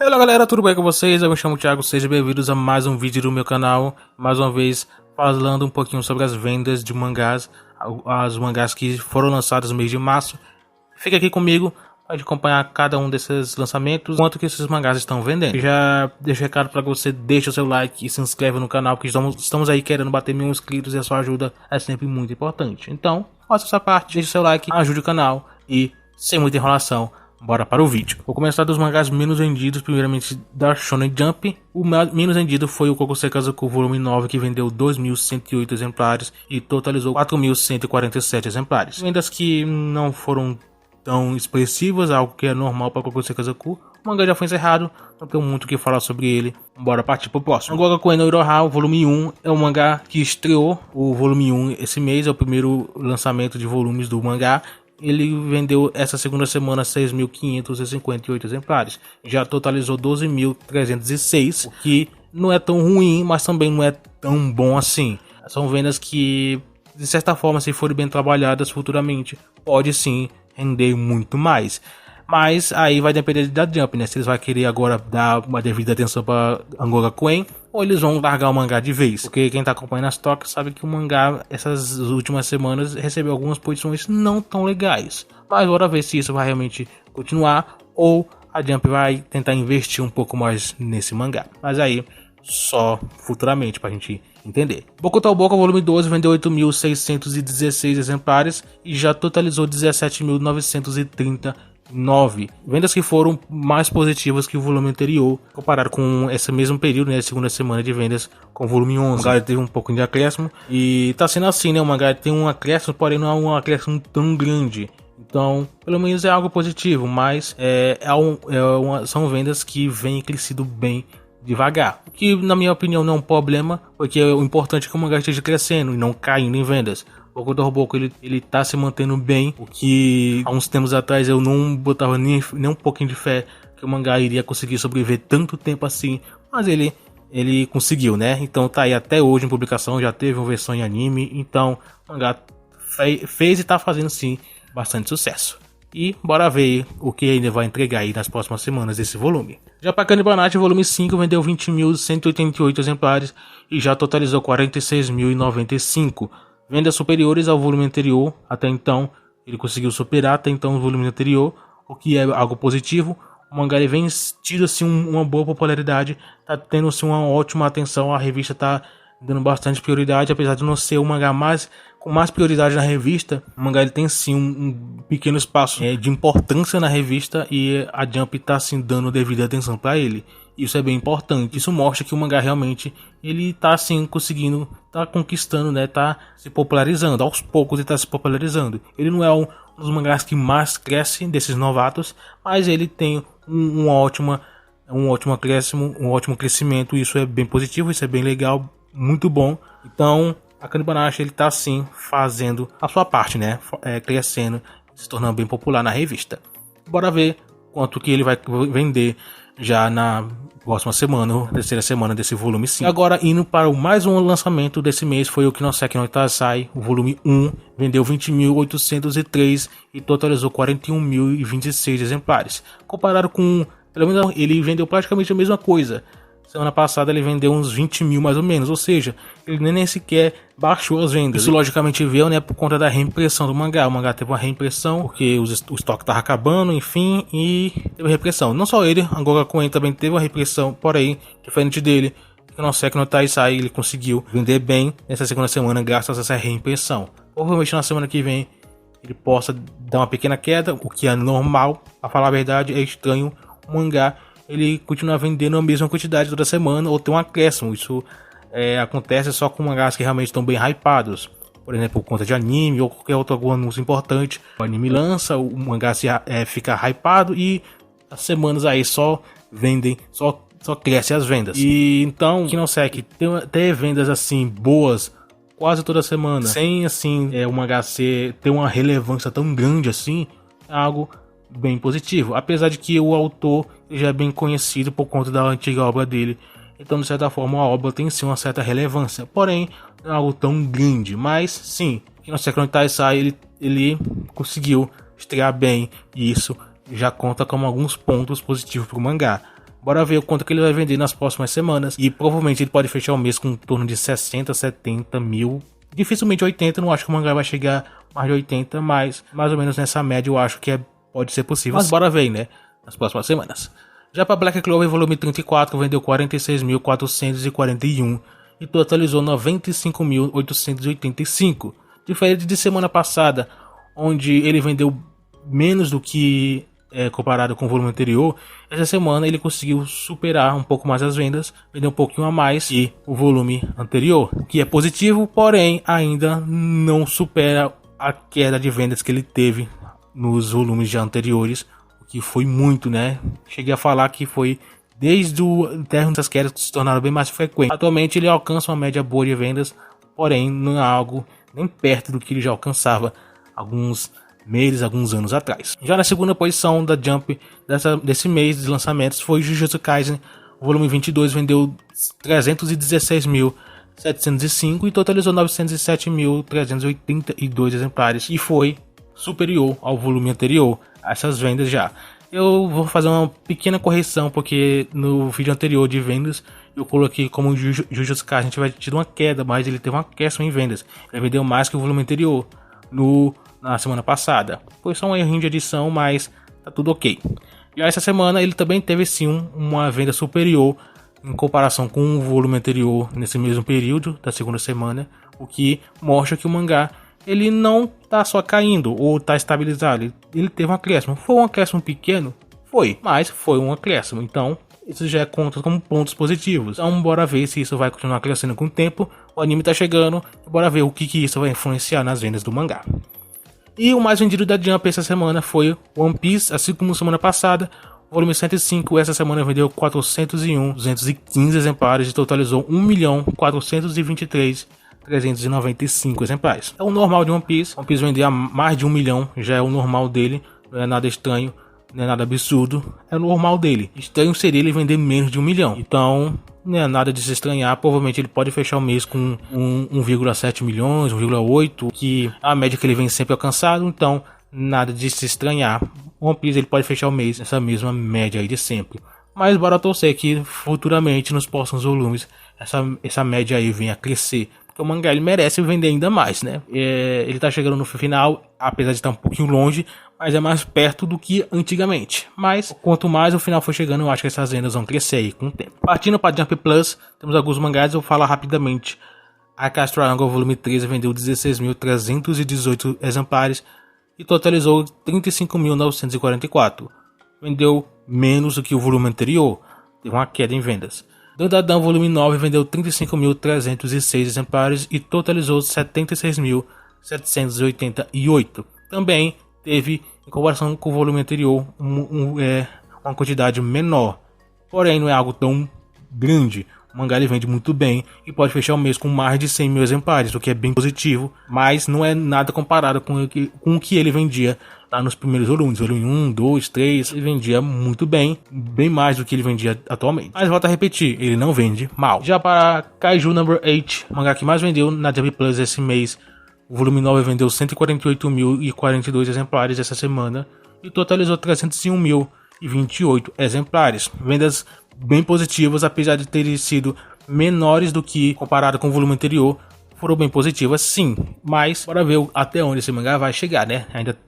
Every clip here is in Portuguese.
Olá galera, tudo bem com vocês? Eu me chamo Thiago, sejam bem-vindos a mais um vídeo do meu canal. Mais uma vez falando um pouquinho sobre as vendas de mangás, as mangás que foram lançadas no mês de março. Fica aqui comigo para acompanhar cada um desses lançamentos, quanto que esses mangás estão vendendo. Já deixo recado para que você deixe o seu like e se inscreva no canal, porque estamos aí querendo bater 1000 inscritos e a sua ajuda é sempre muito importante. Então, faça essa parte, deixe o seu like, ajude o canal e, sem muita enrolação, bora para o vídeo. Vou começar dos mangás menos vendidos, primeiramente da Shonen Jump. O menos vendido foi o Kokosei Kazoku Volume 9, que vendeu 2.108 exemplares e totalizou 4.147 exemplares. Vendas que não foram tão expressivas, algo que é normal para Kokosei Kazoku. O mangá já foi encerrado, não tenho muito o que falar sobre ele. Bora partir pro próximo. Angora Koen no Iroha, o volume 1, é um mangá que estreou o volume 1 esse mês, é o primeiro lançamento de volumes do mangá. Ele vendeu essa segunda semana 6.558 exemplares. Já totalizou 12.306, o que não é tão ruim, mas também não é tão bom assim. São vendas que, de certa forma, se forem bem trabalhadas futuramente, pode sim render muito mais. Mas aí vai depender da Jump, né? Se eles vão querer agora dar uma devida atenção para Angora Koen, ou eles vão largar o mangá de vez. Porque quem tá acompanhando as toques sabe que o mangá, essas últimas semanas, recebeu algumas posições não tão legais. Mas bora ver se isso vai realmente continuar, ou a Jump vai tentar investir um pouco mais nesse mangá. Mas aí, só futuramente pra gente entender. Boku to Boku volume 12 vendeu 8.616 exemplares e já totalizou 17.930 vendas que foram mais positivas que o volume anterior, comparado com esse mesmo período, né, segunda semana de vendas com o volume 11. O mangá teve um pouco de acréscimo e tá sendo assim, né, o mangá tem um acréscimo, porém não é um acréscimo tão grande. Então, pelo menos é algo positivo, mas são vendas que vêm crescido bem devagar. O que, na minha opinião, não é um problema, porque o importante é que o mangá esteja crescendo e não caindo em vendas. O Boku to Boku ele tá se mantendo bem, o que há uns tempos atrás eu não botava nem um pouquinho de fé que o mangá iria conseguir sobreviver tanto tempo assim, mas ele conseguiu, né? Então tá aí até hoje em publicação, já teve uma versão em anime, então o mangá fez e tá fazendo sim bastante sucesso. E bora ver o que ainda vai entregar aí nas próximas semanas desse volume. Já para Kanibanashi, volume 5 vendeu 20.188 exemplares e já totalizou 46.095. Vendas superiores ao volume anterior. Até então ele conseguiu superar até então o volume anterior, o que é algo positivo. O mangá vem tido assim uma boa popularidade, tá tendo assim uma ótima atenção, a revista tá dando bastante prioridade, apesar de não ser o mangá com mais prioridade na revista. O mangá ele tem sim um pequeno espaço de importância na revista e a Jump tá assim dando devida atenção para ele. Isso é bem importante. Isso mostra que o mangá realmente ele tá assim conseguindo, tá conquistando, né, tá se popularizando. Aos poucos ele tá se popularizando. Ele não é um dos mangás que mais cresce desses novatos, mas ele tem um ótimo acréscimo, um ótimo crescimento. Isso é bem positivo, isso é bem legal, muito bom. Então a Kanibanashi ele tá assim fazendo a sua parte, né, crescendo, se tornando bem popular na revista. Bora ver quanto que ele vai vender já na próxima semana, terceira semana desse volume 5. Agora indo para mais um lançamento desse mês, foi o Kinoseki no Itasai, o volume 1, vendeu 20.803 e totalizou 41.026 exemplares. Comparado com, pelo menos ele vendeu praticamente a mesma coisa. Semana passada ele vendeu uns 20 mil mais ou menos, ou seja, ele nem sequer baixou as vendas. Isso logicamente veio, né, por conta da reimpressão do mangá. O mangá teve uma reimpressão, porque o estoque estava acabando, enfim, e teve reimpressão. Não só ele, Angora Koen também teve uma reimpressão, porém, diferente dele, que não sei que no Taisai ele conseguiu vender bem nessa segunda semana graças a essa reimpressão. Provavelmente na semana que vem ele possa dar uma pequena queda, o que é normal. A falar a verdade, é estranho o mangá ele continua vendendo a mesma quantidade toda semana ou tem um acréscimo. Isso acontece só com mangás que realmente estão bem hypados, por exemplo, por conta de anime ou qualquer outro anúncio importante. O anime lança, o mangá fica hypado e as semanas aí só vendem, só cresce as vendas. E então, Kinoseki ter vendas assim boas quase toda semana, sem assim o mangá ter uma relevância tão grande assim, é algo bem positivo, apesar de que o autor já é bem conhecido por conta da antiga obra dele, então de certa forma a obra tem sim uma certa relevância, porém não é algo tão grande, mas sim, Kinoseki no Taisai ele conseguiu estrear bem e isso já conta como alguns pontos positivos para o mangá. Bora ver o quanto que ele vai vender nas próximas semanas. E provavelmente ele pode fechar o mês com em torno de 60, 70 mil. Dificilmente 80, não acho que o mangá vai chegar mais de 80, mas mais ou menos nessa média eu acho que pode ser possível. Mas bora ver, né? Nas próximas semanas. Já para Black Clover, volume 34, vendeu 46.441 e totalizou 95.885. Diferente de semana passada, onde ele vendeu menos do que comparado com o volume anterior, essa semana ele conseguiu superar um pouco mais as vendas, vender um pouquinho a mais que o volume anterior, o que é positivo, porém ainda não supera a queda de vendas que ele teve nos volumes já anteriores, o que foi muito, né? Cheguei a falar que foi desde o término das quedas que se tornaram bem mais frequentes. Atualmente ele alcança uma média boa de vendas, porém não é algo nem perto do que ele já alcançava alguns meses, alguns anos atrás. Já na segunda posição da Jump desse mês de lançamentos foi Jujutsu Kaisen. O volume 22 vendeu 316.705 e totalizou 907.382 exemplares e foi superior ao volume anterior a essas vendas já. Eu vou fazer uma pequena correção porque no vídeo anterior de vendas eu coloquei como Jujutsu Kaisen tiver tido uma queda, mas ele teve uma queda em vendas. Ele vendeu mais que o volume anterior na semana passada. Foi só um errinho de edição, mas tá tudo ok. E essa semana ele também teve sim uma venda superior em comparação com o volume anterior nesse mesmo período da segunda semana, o que mostra que o mangá ele não tá só caindo ou tá estabilizado, ele teve um acréscimo. Foi um acréscimo pequeno? Foi, mas foi um acréscimo, então isso já é conta como pontos positivos. Então bora ver se isso vai continuar crescendo com o tempo. O anime tá chegando, bora ver o que isso vai influenciar nas vendas do mangá. E o mais vendido da Jump essa semana foi One Piece, assim como semana passada. O volume 105 essa semana vendeu 401.215 exemplares e totalizou 1.423.395 exemplares. É o normal de One Piece. One Piece vender a mais de 1 milhão, já é o normal dele, não é nada estranho. Não é nada absurdo, é normal dele. Estranho seria ele vender menos de 1 milhão. Então, não é nada de se estranhar. Provavelmente ele pode fechar o mês com 1,7 milhões, 1,8, que é a média que ele vem sempre alcançado. Então, nada de se estranhar. One Piece ele pode fechar o mês nessa mesma média aí de sempre. Mas bora torcer que futuramente, nos próximos volumes, essa média aí venha a crescer. Porque o mangá ele merece vender ainda mais, né? Ele tá chegando no final, apesar de estar um pouquinho longe, mas é mais perto do que antigamente. Mas quanto mais o final for chegando, eu acho que essas vendas vão crescer aí com o tempo. Partindo para Jump Plus, temos alguns mangás, eu vou falar rapidamente. A Cast Triangle volume 13 vendeu 16.318 exemplares e totalizou 35.944. Vendeu menos do que o volume anterior, teve uma queda em vendas. Dandadan volume 9 vendeu 35.306 exemplares e totalizou 76.788. Também teve, em comparação com o volume anterior, uma quantidade menor. Porém, não é algo tão grande. O mangá ele vende muito bem e pode fechar o mês com mais de 100 mil exemplares, o que é bem positivo, mas não é nada comparado com o que ele vendia lá nos primeiros volumes. Volume 1, 2, 3, ele vendia muito bem, bem mais do que ele vendia atualmente. Mas volto a repetir, ele não vende mal. Já para Kaiju Number 8, o mangá que mais vendeu na Jump Plus esse mês, o volume 9 vendeu 148.042 exemplares essa semana e totalizou 301.028 exemplares. Vendas bem positivas, apesar de terem sido menores do que comparado com o volume anterior, foram bem positivas sim. Mas bora ver até onde esse mangá vai chegar, né? Ainda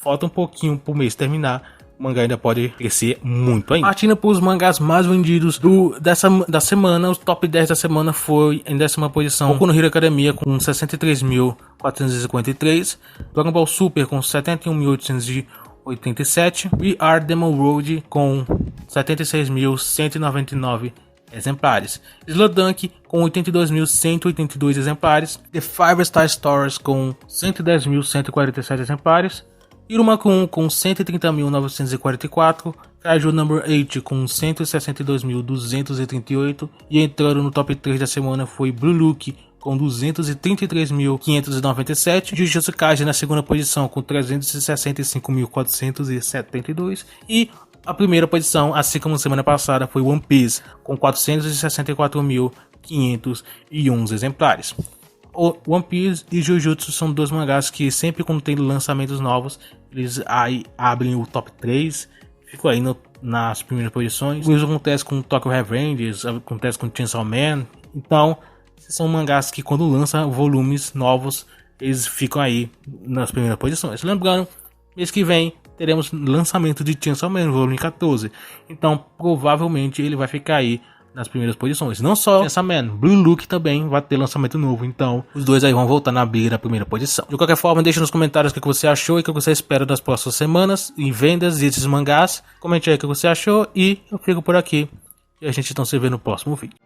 falta um pouquinho pro mês terminar. O mangá ainda pode crescer muito ainda. Partindo para os mangás mais vendidos da semana, o top 10 da semana foi em 10ª posição Boku no Hero Academia com 63.453, Dragon Ball Super com 71.887, We Are Demon Road com 76.199 exemplares, Slowdunk com 82.182 exemplares, The Five Star Stars com 110.147 exemplares, Irumakun com 130.944, Kaiju Number 8 com 162.238 e entrando no top 3 da semana foi Blue Look com 233.597, Jujutsu Kaisen na segunda posição com 365.472 e a primeira posição, assim como semana passada, foi One Piece com 464.511 exemplares. O One Piece e Jujutsu são dois mangás que sempre quando tem lançamentos novos, eles aí abrem o top 3, ficam aí no nas primeiras posições. O mesmo acontece com Tokyo Revengers, acontece com Chainsaw Man. Então, são mangás que quando lançam volumes novos, eles ficam aí nas primeiras posições. Lembrando, mês que vem teremos lançamento de Chainsaw Man, volume 14. Então, provavelmente ele vai ficar aí nas primeiras posições. Não só Chainsaw Man, Blue Look também vai ter lançamento novo. Então, os dois aí vão voltar na briga da primeira posição. De qualquer forma, deixe nos comentários o que você achou e o que você espera das próximas semanas em vendas desses mangás. Comente aí o que você achou e eu fico por aqui. E a gente então se vê no próximo vídeo.